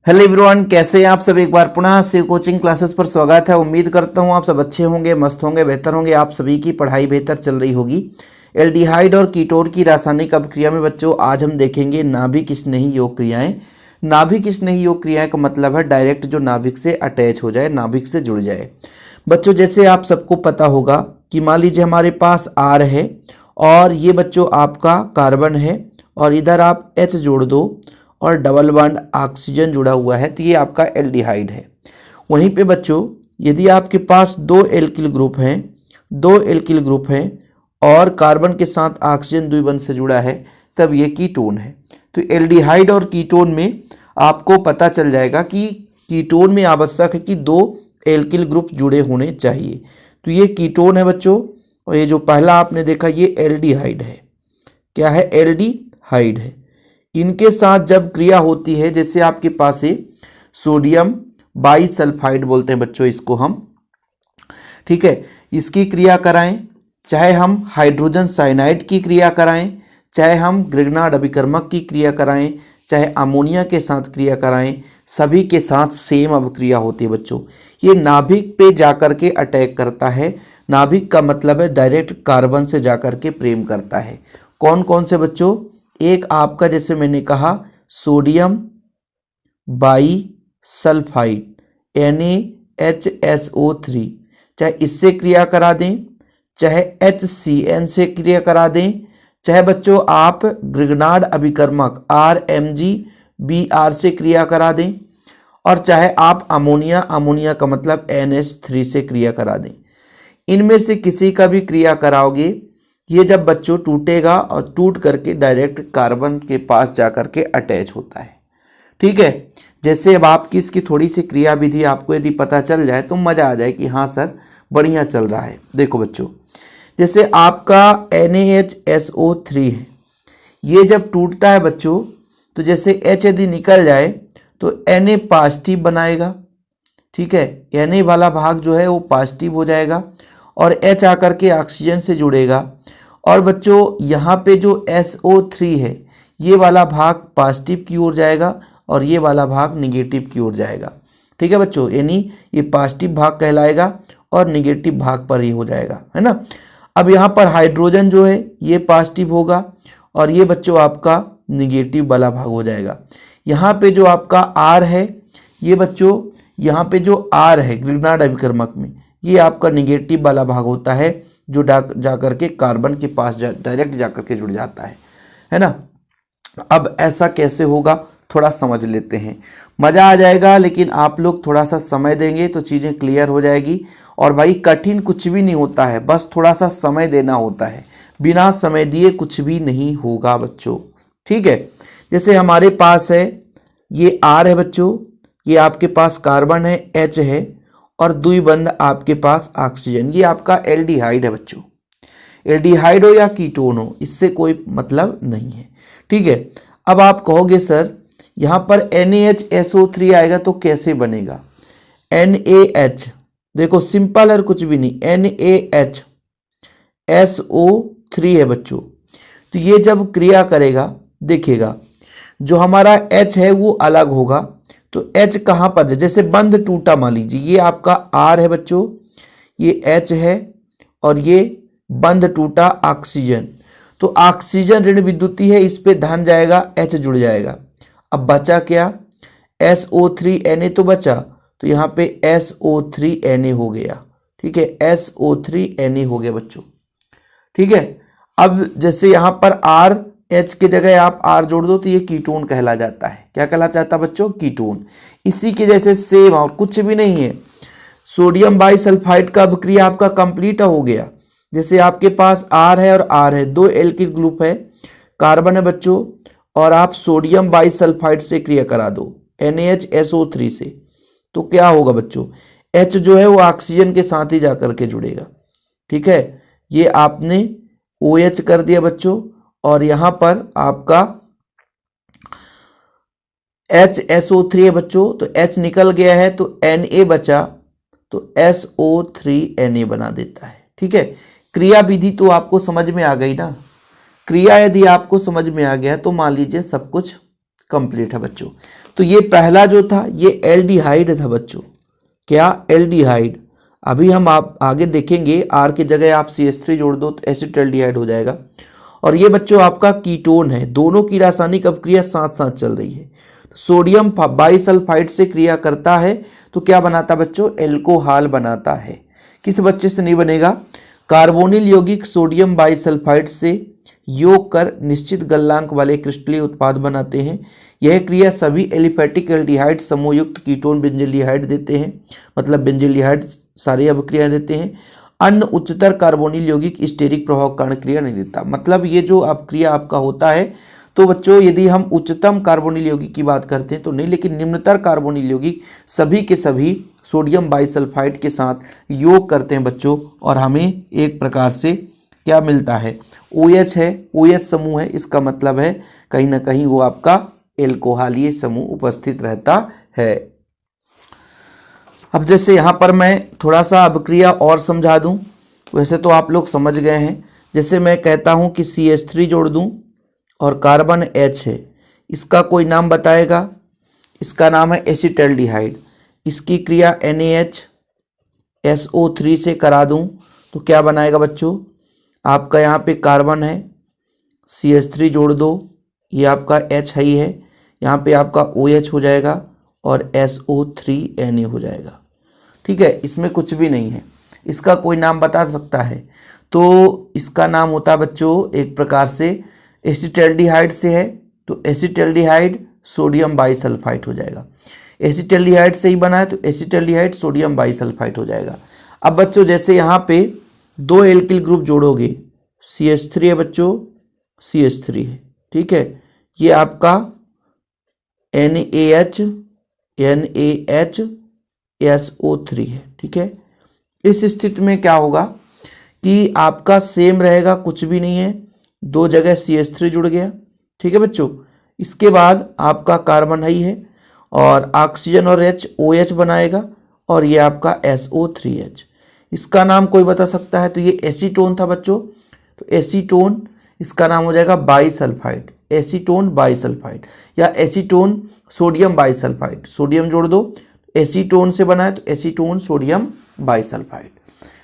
Hello everyone, कैसे हैं आप सब। एक बार पुनः शिव कोचिंग क्लासेस पर स्वागत है। उम्मीद करता हूं आप सब अच्छे होंगे, मस्त होंगे, बेहतर होंगे। आप सभी की पढ़ाई बेहतर चल रही होगी। एल्डिहाइड और कीटोन की रासायनिक अभिक्रिया में बच्चों आज हम देखेंगे नाभिक स्नेही योग क्रियाएं। नाभिक स्नेही योग क्रियाएं का मतलब है डायरेक्ट जो नाभिक से अटैच हो जाए, नाभिक से जुड़ जाए। बच्चों जैसे आप सबको पता होगा कि मान लीजिए हमारे पास आर है और ये बच्चों आपका कार्बन है और इधर आप H जोड़ दो और डबल बॉन्ड ऑक्सीजन जुड़ा हुआ है, तो ये आपका एल्डिहाइड है। वहीं पे बच्चों यदि आपके पास दो एल्किल ग्रुप हैं और कार्बन के साथ ऑक्सीजन द्विबंध से जुड़ा है, तब ये कीटोन है। तो एल्डिहाइड और कीटोन में आपको पता चल जाएगा कि कीटोन में आवश्यक है कि दो एल्किल ग्रुप जुड़े होने चाहिए। तो ये कीटोन है बच्चों, और ये जो पहला आपने देखा ये एल्डिहाइड है। क्या है? एल्डिहाइड है। इनके साथ जब क्रिया होती है, जैसे आपके पास है सोडियम बाईसल्फाइड बोलते हैं बच्चों इसको हम, ठीक है। इसकी क्रिया कराएं, चाहे हम हाइड्रोजन साइनाइड की क्रिया कराएं, चाहे हम ग्रिग्नार्ड अभिकर्मक की क्रिया कराएं, चाहे अमोनिया के साथ क्रिया कराएं, सभी के साथ सेम अभिक्रिया होती है बच्चों। ये नाभिक पे जाकर के अटैक करता है। नाभिक का मतलब है डायरेक्ट कार्बन से जाकर के प्रेम करता है। कौन कौन से बच्चों? एक आपका जैसे मैंने कहा सोडियम बाईसल्फाइड NaHSO3, चाहे इससे क्रिया करा दें, चाहे HCN से क्रिया करा दें, चाहे बच्चों आप ग्रिग्नार्ड अभिकर्मक RMgBr से क्रिया करा दें, और चाहे आप अमोनिया का मतलब NH3 से क्रिया करा दें। इनमें से किसी का भी क्रिया कराओगे, ये जब बच्चों टूटेगा और टूट करके डायरेक्ट कार्बन के पास जाकर के अटैच होता है, ठीक है। जैसे अब आपकी इसकी थोड़ी सी क्रिया विधि आपको यदि पता चल जाए तो मज़ा आ जाए कि हाँ सर बढ़िया चल रहा है। देखो बच्चों, जैसे आपका NaHSO3 है, ये जब टूटता है बच्चों तो जैसे H यदि निकल जाए तो Na पॉजिटिव बनाएगा, ठीक है। Na वाला भाग जो है वो पॉजिटिव हो जाएगा और H आकर के ऑक्सीजन से जुड़ेगा, और बच्चों यहाँ पे जो SO3 है ये वाला भाग पॉजिटिव की ओर जाएगा और ये वाला भाग निगेटिव की ओर जाएगा, ठीक है बच्चों। यानी ये पॉजिटिव भाग कहलाएगा और निगेटिव भाग पर ही हो जाएगा, है ना। अब यहाँ पर हाइड्रोजन जो है ये पॉजिटिव होगा और ये बच्चों आपका निगेटिव वाला भाग हो जाएगा। यहाँ पे जो आपका R है, ये बच्चों यहाँ पे जो R है ग्रिग्नार्ड अभिकर्मक में, ये आपका निगेटिव वाला भाग होता है जो जाकर के कार्बन के पास डायरेक्ट जाकर के जुड़ जाता है ना। अब ऐसा कैसे होगा थोड़ा समझ लेते हैं, मज़ा आ जाएगा। लेकिन आप लोग थोड़ा सा समय देंगे तो चीज़ें क्लियर हो जाएगी। और भाई कठिन कुछ भी नहीं होता है, बस थोड़ा सा समय देना होता है। बिना समय दिए कुछ भी नहीं होगा बच्चों, ठीक है। जैसे हमारे पास है ये R है बच्चों, ये आपके पास कार्बन है, H है, और द्विबंध आपके पास ऑक्सीजन, ये आपका एल्डिहाइड है बच्चों। एल्डिहाइड हो या कीटोन हो, इससे कोई मतलब नहीं है, ठीक है। अब आप कहोगे सर यहाँ पर NaHSO3 आएगा तो कैसे बनेगा? NaH, देखो सिंपल है, कुछ भी नहीं, NaHSO3 है बच्चों। तो ये जब क्रिया करेगा देखिएगा, जो हमारा H है वो अलग होगा, तो H कहाँ पर है? जैसे बंध टूटा, मान लीजिए ये आपका R है बच्चों, ये H है और ये बंध टूटा ऑक्सीजन, तो ऑक्सीजन ऋण विद्युती है, इस पे धन जाएगा, H जुड़ जाएगा। अब बचा क्या? SO3 Na तो बचा, तो यहाँ पे SO3 Na हो गया, ठीक है। SO3 Na हो गया बच्चों, ठीक है। अब जैसे यहाँ पर R H के जगह आप R जोड़ दो तो ये कीटोन कहला जाता है। क्या कहला जाता है बच्चों? कीटोन। इसी के जैसे सेम और कुछ भी नहीं है। सोडियम बाईसल्फाइड का अभिक्रिया आपका कंप्लीट हो गया। जैसे आपके पास R है और R है, दो एल्किल ग्रुप है, कार्बन है बच्चों, और आप सोडियम बाईसल्फाइड से क्रिया करा दो NaHSO3 से, तो क्या होगा बच्चों? H जो है वो ऑक्सीजन के साथ ही जाकर के जुड़ेगा, ठीक है। ये आपने OH कर दिया बच्चों, और यहाँ पर आपका HSO3 है बच्चों, तो H निकल गया है तो Na बचा, तो SO3 Na बना देता है, ठीक है। क्रिया विधि तो आपको समझ में आ गई ना। क्रिया यदि आपको समझ में आ गया तो मान लीजिए सब कुछ कंप्लीट है बच्चों। तो ये पहला जो था ये एल्डिहाइड था बच्चों, क्या एल्डिहाइड। अभी हम आप आगे देखेंगे आर की जगह आप CH3 जोड़ दो तो एसिटाल्डिहाइड हो जाएगा। और ये बच्चों आपका कीटोन है, दोनों की रासायनिक अभिक्रिया साथ साथ चल रही है। सोडियम बाइसल्फाइड से क्रिया करता है तो क्या बनाता बच्चों, एल्कोहल बनाता है। किस बच्चे से नहीं बनेगा, कार्बोनिल यौगिक सोडियम बाइसल्फाइड से योग कर निश्चित गलनांक वाले क्रिस्टलीय उत्पाद बनाते हैं। यह क्रिया सभी एलिफेटिक एल्डिहाइड समूहयुक्त कीटोन बेंजोल्डिहाइड देते हैं, मतलब बेंजोल्डिहाइड सारी अभिक्रियाएं देते हैं। अन्य उच्चतर कार्बोनिल यौगिक स्टेरिक प्रभाव कारण क्रिया नहीं देता। मतलब ये जो अपक्रिया आपका होता है तो बच्चों यदि हम उच्चतम कार्बोनिल यौगिक की बात करते हैं तो नहीं, लेकिन निम्नतर कार्बोनिल यौगिक सभी के सभी सोडियम बाइसल्फाइड के साथ योग करते हैं बच्चों, और हमें एक प्रकार से क्या मिलता है, OH है, OH समूह है। इसका मतलब है कहीं ना कहीं वो आपका एल्कोहलीय समूह उपस्थित रहता है। अब जैसे यहाँ पर मैं थोड़ा सा अभिक्रिया और समझा दूं, वैसे तो आप लोग समझ गए हैं। जैसे मैं कहता हूँ कि CH3 जोड़ दूं और कार्बन H है, इसका कोई नाम बताएगा, इसका नाम है एसिटाल्डिहाइड। इसकी क्रिया NaHSO3 से करा दूं तो क्या बनाएगा बच्चों, आपका यहाँ पे कार्बन है, CH3 जोड़ दो, ये आपका H है ही है, यहाँ पे आपका OH हो जाएगा और SO3Na हो जाएगा। ठीक है, इसमें कुछ भी नहीं है। इसका कोई नाम बता सकता है तो इसका नाम होता है बच्चों एक प्रकार से एसिटाल्डिहाइड से है तो एसिटाल्डिहाइड सोडियम बाइसल्फाइड हो जाएगा। एसिटाल्डिहाइड से ही बना है तो एसिटाल्डिहाइड सोडियम बाइसल्फाइड हो जाएगा। अब बच्चों जैसे यहाँ पे दो एल्किल ग्रुप जोड़ोगे, CH3 है बच्चों, CH3 है, ठीक है, ये आपका NaHSO3 है। ठीक है, इस स्थिति में क्या होगा कि आपका सेम रहेगा, कुछ भी नहीं है, दो जगह CH3 जुड़ गया। ठीक है बच्चों, इसके बाद आपका कार्बन ही है और ऑक्सीजन और H OH बनाएगा और ये आपका SO3H। इसका नाम कोई बता सकता है तो ये एसीटोन था बच्चों, तो एसीटोन इसका नाम हो जाएगा बाइसल्फाइड, एसीटोन बाइसल्फाइड या एसीटोन सोडियम बाइसल्फाइड। सोडियम जोड़ दो, एसीटोन से बना है तो एसीटोन सोडियम बाइसल्फाइड।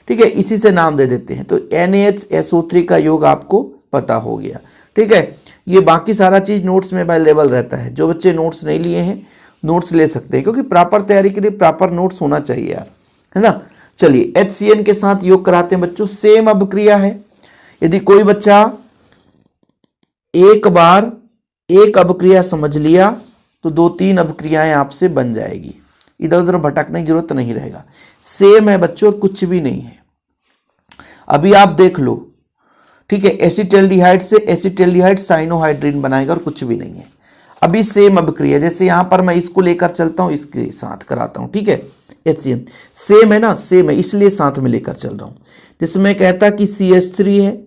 ठीक है, इसी से नाम दे देते हैं। तो NaHSO3 का योग आपको पता हो गया। ठीक है, ये बाकी सारा चीज नोट्स में अवेलेबल रहता है। जो बच्चे नोट्स नहीं लिए हैं नोट्स ले सकते हैं, क्योंकि प्रॉपर तैयारी के लिए प्रॉपर नोट्स होना चाहिए यार, है ना। चलिए HCN के साथ योग कराते हैं बच्चों, सेम अभिक्रिया है। यदि कोई बच्चा एक बार एक अभिक्रिया समझ लिया तो दो तीन अभिक्रियाएं आपसे बन जाएगी, इधर उधर भटकने की जरूरत नहीं रहेगा। सेम है बच्चों, कुछ भी नहीं है। अभी आप देख लो, ठीक है, एसिटाल्डिहाइड से एसिटाल्डिहाइड साइनोहाइड्रिन बनाएगा और कुछ भी नहीं है। अभी सेम अभिक्रिया, जैसे यहां पर मैं इसको लेकर चलता हूं, इसके साथ कराता हूं। ठीक है, HCN सेम है ना, सेम है, इसलिए साथ में लेकर चल रहा हूं। जैसे मैं कहता कि CH3 है,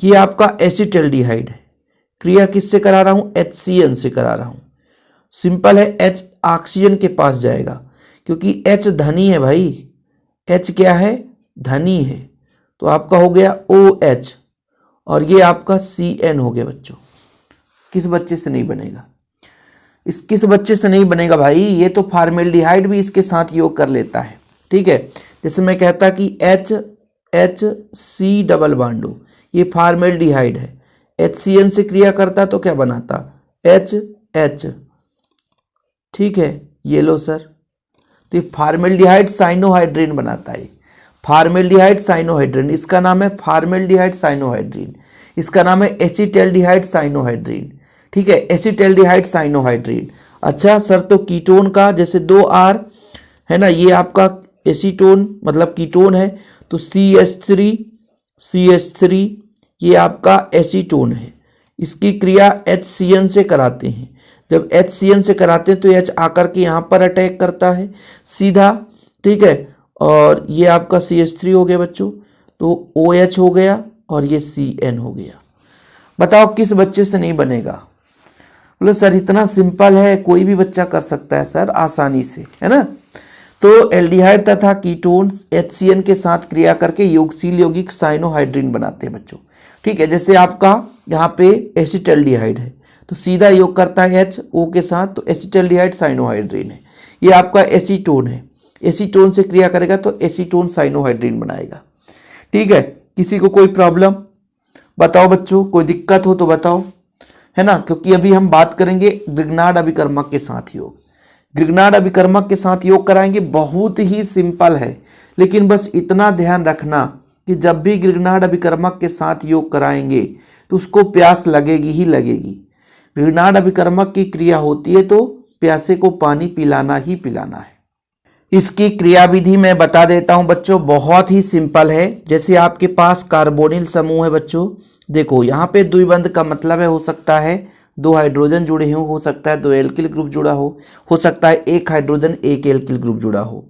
ये आपका एसिटाल्डिहाइड है, क्रिया किससे करा रहा हूं, HCN से करा रहा हूं। सिंपल है, H ऑक्सीजन के पास जाएगा क्योंकि H धनी है भाई, H क्या है, धनी है, तो आपका हो गया OH और ये आपका CN हो गया बच्चों। किस बच्चे से नहीं बनेगा, किस बच्चे से नहीं बनेगा भाई, ये तो फॉर्मेल्डिहाइड भी इसके साथ योग कर लेता है। ठीक है, जैसे मैं कहता कि HC डबल बॉन्ड, ये फॉर्मेल्डिहाइड है, HCN से क्रिया करता तो क्या बनाता, HH। ठीक है, ये लो सर, तो ये फॉर्मेल्डिहाइड साइनोहाइड्रिन बनाता है, फॉर्मेल्डिहाइड साइनोहाइड्रिन, इसका नाम है फॉर्मेल्डिहाइड साइनोहाइड्रिन, इसका नाम है एसिटाल्डिहाइड साइनोहाइड्रिन। ठीक है, एसिटाल्डिहाइड साइनोहाइड्रिन। अच्छा सर, तो कीटोन का जैसे 2R है ना, ये आपका एसीटोन मतलब कीटोन है, तो CH3 ये आपका एसीटोन है, इसकी क्रिया HCN से कराते हैं। जब HCN से कराते हैं तो H आकर के यहाँ पर अटैक करता है सीधा। ठीक है, और ये आपका CH3 हो गया बच्चों, तो OH हो गया और ये CN हो गया। बताओ किस बच्चे से नहीं बनेगा। बोलो सर इतना सिंपल है, कोई भी बच्चा कर सकता है सर आसानी से, है ना। तो एल्डिहाइड तथा कीटोन्स HCN के साथ क्रिया करके योगशील यौगिक साइनोहाइड्रिन बनाते हैं बच्चों। ठीक है, जैसे आपका यहाँ पे एसिटाल्डिहाइड है तो सीधा योग करता है HO के साथ, तो एसिटल्डिहाइड साइनोहाइड्रीन है। ये आपका एसीटोन है, एसीटोन से क्रिया करेगा तो एसीटोन साइनोहाइड्रीन बनाएगा। ठीक है, किसी को कोई प्रॉब्लम बताओ बच्चों, कोई दिक्कत हो तो बताओ, है ना, क्योंकि अभी हम बात करेंगे ग्रिग्नार्ड अभिकर्मक के साथ योग। ग्रिग्नार्ड अभिकर्मक के साथ योग कराएंगे, बहुत ही सिंपल है, लेकिन बस इतना ध्यान रखना कि जब भी ग्रिग्नार्ड अभिकर्मक के साथ योग कराएंगे तो उसको प्यास लगेगी ही लगेगी। ग्रिग्नार्ड अभिकर्मक की क्रिया होती है तो प्यासे को पानी पिलाना ही पिलाना है। इसकी क्रियाविधि मैं बता देता हूं बच्चों, बहुत ही सिंपल है। जैसे आपके पास कार्बोनिल समूह है बच्चों, देखो यहाँ पे द्विबंध का मतलब है, हो सकता है 2 हाइड्रोजन जुड़े हो सकता है 2 एल्किल ग्रुप जुड़ा हो सकता है 1 हाइड्रोजन 1 एल्किल ग्रुप जुड़ा हो।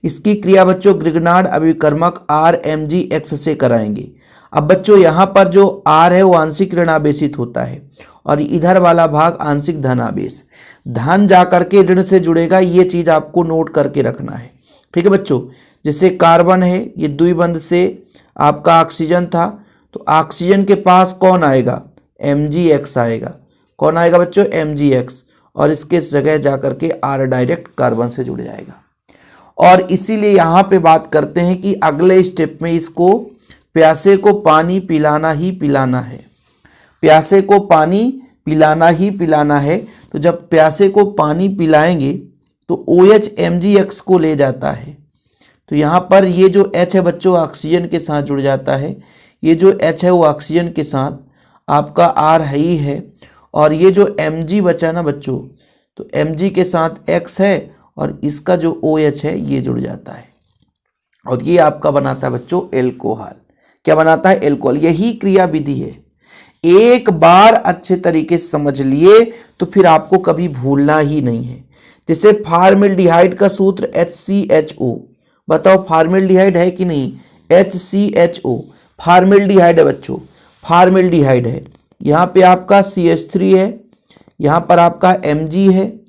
इसकी क्रिया बच्चों ग्रिग्नार्ड अभिकर्मक RMgX से कराएंगे। अब बच्चों यहाँ पर जो R है वो आंशिक ऋण आवेशित होता है और इधर वाला भाग आंशिक धन आवेश, धन जाकर के ऋण से जुड़ेगा, ये चीज आपको नोट करके रखना है। ठीक है बच्चों, जैसे कार्बन है ये द्विबंध से आपका ऑक्सीजन था, तो ऑक्सीजन के पास कौन आएगा, Mgx आएगा। कौन आएगा बच्चों, Mgx, और इसके जगह जाकर के R डायरेक्ट कार्बन से जुड़ जाएगा। और इसीलिए यहाँ पे बात करते हैं कि अगले स्टेप में इसको प्यासे को पानी पिलाना ही पिलाना है, प्यासे को पानी पिलाना ही पिलाना है। तो जब प्यासे को पानी पिलाएंगे तो OH Mgx को ले जाता है, तो यहाँ पर ये जो H है बच्चों ऑक्सीजन के साथ जुड़ जाता है, ये जो H है वो ऑक्सीजन के साथ आपका R है ही है, और ये जो Mg बचा ना बच्चों, तो Mg के साथ X है और इसका जो OH है ये जुड़ जाता है, और ये आपका बनाता है बच्चों एल्कोहल। क्या बनाता है, एल्कोहल। यही क्रिया विधि है, एक बार अच्छे तरीके से समझ लिए तो फिर आपको कभी भूलना ही नहीं है। जैसे फार्मेल्डिहाइड का सूत्र HCHO, बताओ फार्मेल्डिहाइड है कि नहीं, HCHO फार्मेल्डिहाइड है बच्चों, फार्मेल्डिहाइड है। यहाँ पे आपका CH3 है, यहाँ पर आपका Mg है,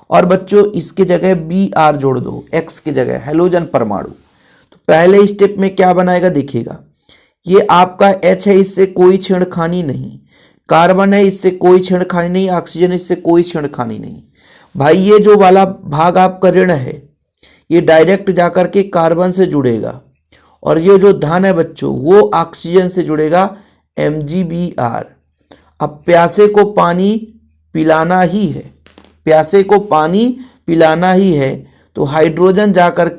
और बच्चों इसके जगह Br जोड़ दो, X की जगह हेलोजन परमाणु। तो पहले स्टेप में क्या बनाएगा देखिएगा, ये आपका H है, इससे कोई छेड़खानी नहीं, कार्बन है इससे कोई छेड़खानी नहीं, ऑक्सीजन इससे कोई छेड़खानी नहीं। भाई ये जो वाला भाग आपका ऋण है ये डायरेक्ट जाकर के कार्बन से जुड़ेगा, और ये जो धन है बच्चों वो ऑक्सीजन से जुड़ेगा MgBr। अब प्यासे को पानी पिलाना ही है, प्यासे को पानी पिलाना ही है, तो हाइड्रोजन जाकर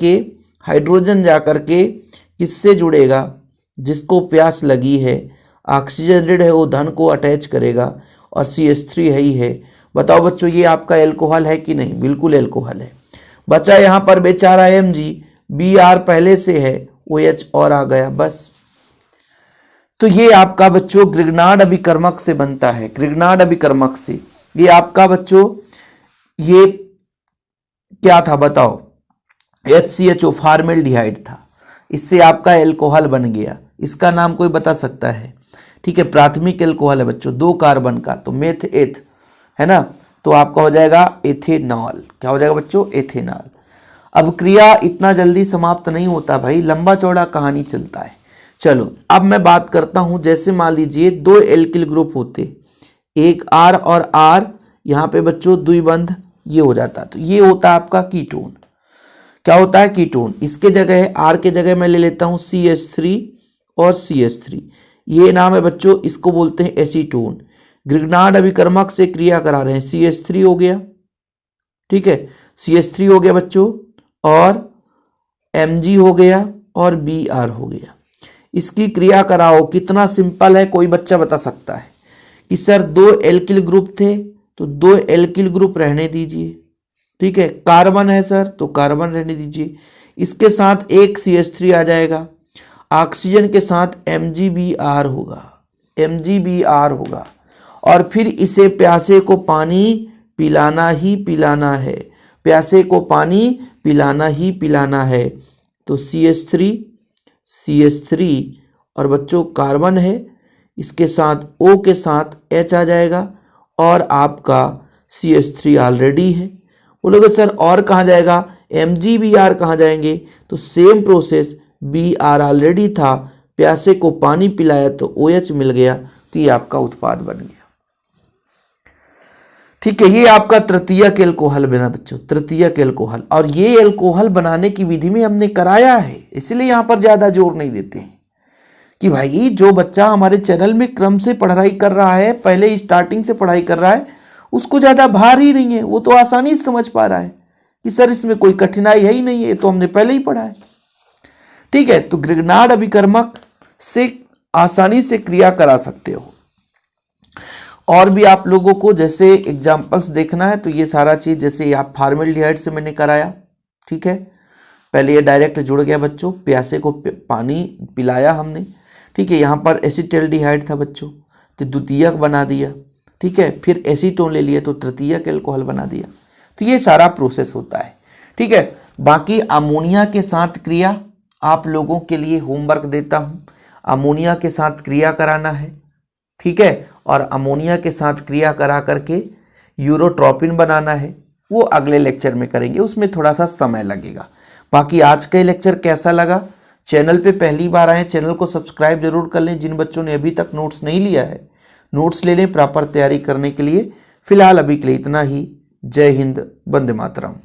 के किससे जुड़ेगा, जिसको प्यास लगी है, ऑक्सीजन ऋण है वो धन को अटैच करेगा, और CH3 है ही है। बताओ बच्चों ये आपका एल्कोहल है कि नहीं, बिल्कुल एल्कोहल है। बचा यहाँ पर बेचारा Mg, Br पहले से है, OH और आ गया बस। तो ये आपका बच्चों ग्रिग्नार्ड अभिकर्मक से बनता है, ग्रिग्नार्ड अभिकर्मक से। ये आपका बच्चों ये क्या था बताओ, HCHO फार्मेल्डिहाइड था, इससे आपका एल्कोहल बन गया। इसका नाम कोई बता सकता है, ठीक है, प्राथमिक एल्कोहल है बच्चों 2 कार्बन का, तो मेथ एथ है ना, तो आपका हो जाएगा एथेनॉल। क्या हो जाएगा बच्चों, एथेनॉल। अब क्रिया इतना जल्दी समाप्त नहीं होता भाई, लंबा चौड़ा कहानी चलता है। चलो अब मैं बात करता हूं, जैसे मान लीजिए 2 एल्किल ग्रुप होते, एक R और R, यहाँ पे बच्चों द्विबंध ये हो जाता, तो ये होता है आपका कीटोन। क्या होता है, कीटोन। इसके जगह R के जगह मैं ले लेता हूं CH3 और CH3, ये नाम है बच्चों, इसको बोलते हैं एसीटोन। ग्रिग्नार्ड अभिकर्मक से क्रिया करा रहे हैं, CH3 हो गया, ठीक है, CH3 हो गया बच्चों, और Mg हो गया, और Br हो गया। इसकी क्रिया कराओ, कितना सिंपल है, कोई बच्चा बता सकता है कि सर 2 एल्किल ग्रुप थे तो 2 एल्किल ग्रुप रहने दीजिए, ठीक है, कार्बन है सर तो कार्बन रहने दीजिए, इसके साथ एक CH3 आ जाएगा, ऑक्सीजन के साथ MgBr होगा, और फिर इसे प्यासे को पानी पिलाना ही पिलाना है, प्यासे को पानी पिलाना ही पिलाना है। तो CH3 और बच्चों कार्बन है, इसके साथ O के साथ H आ जाएगा, और आपका CH3 ऑलरेडी है। बोलोगे सर और कहाँ जाएगा, MgBr कहाँ जाएंगे, तो सेम प्रोसेस, Br ऑलरेडी था, प्यासे को पानी पिलाया तो OH मिल गया, तो ये आपका उत्पाद बन गया। ठीक है, ये आपका तृतीयक एल्कोहल बना बच्चों, तृतीयक एल्कोहल। और ये एल्कोहल बनाने की विधि में हमने कराया है, इसलिए यहां पर ज्यादा जोर नहीं देते हैं कि भाई जो बच्चा हमारे चैनल में क्रम से पढ़ाई कर रहा है, पहले स्टार्टिंग से पढ़ाई कर रहा है, उसको ज्यादा भार ही नहीं है, वो तो आसानी से समझ पा रहा है कि सर इसमें कोई कठिनाई है ही नहीं है, तो हमने पहले ही पढ़ा है। ठीक है, तो ग्रिग्नार्ड अभिकर्मक से आसानी से क्रिया करा सकते हो। और भी आप लोगों को जैसे एग्जाम्पल्स देखना है तो ये सारा चीज, जैसे आप फॉर्मेल्डिहाइड से मैंने कराया, ठीक है, पहले ये डायरेक्ट जुड़ गया बच्चों, प्यासे को पानी पिलाया हमने, ठीक है, यहाँ पर एसिटाल्डिहाइड था बच्चों तो द्वितीयक बना दिया, ठीक है, फिर एसीटोन ले लिया तो तृतीयक एल्कोहल बना दिया। तो ये सारा प्रोसेस होता है, ठीक है। बाकी अमोनिया के साथ क्रिया आप लोगों के लिए होमवर्क देता हूँ, अमोनिया के साथ क्रिया कराना है, ठीक है, और अमोनिया के साथ क्रिया करा करके यूरोट्रोपिन बनाना है, वो अगले लेक्चर में करेंगे, उसमें थोड़ा सा समय लगेगा। बाकी आज का लेक्चर कैसा लगा, चैनल पे पहली बार आए चैनल को सब्सक्राइब जरूर कर लें। जिन बच्चों ने अभी तक नोट्स नहीं लिया है, नोट्स ले लें प्रॉपर तैयारी करने के लिए। फिलहाल अभी के लिए इतना ही। जय हिंद, वंदे मातरम।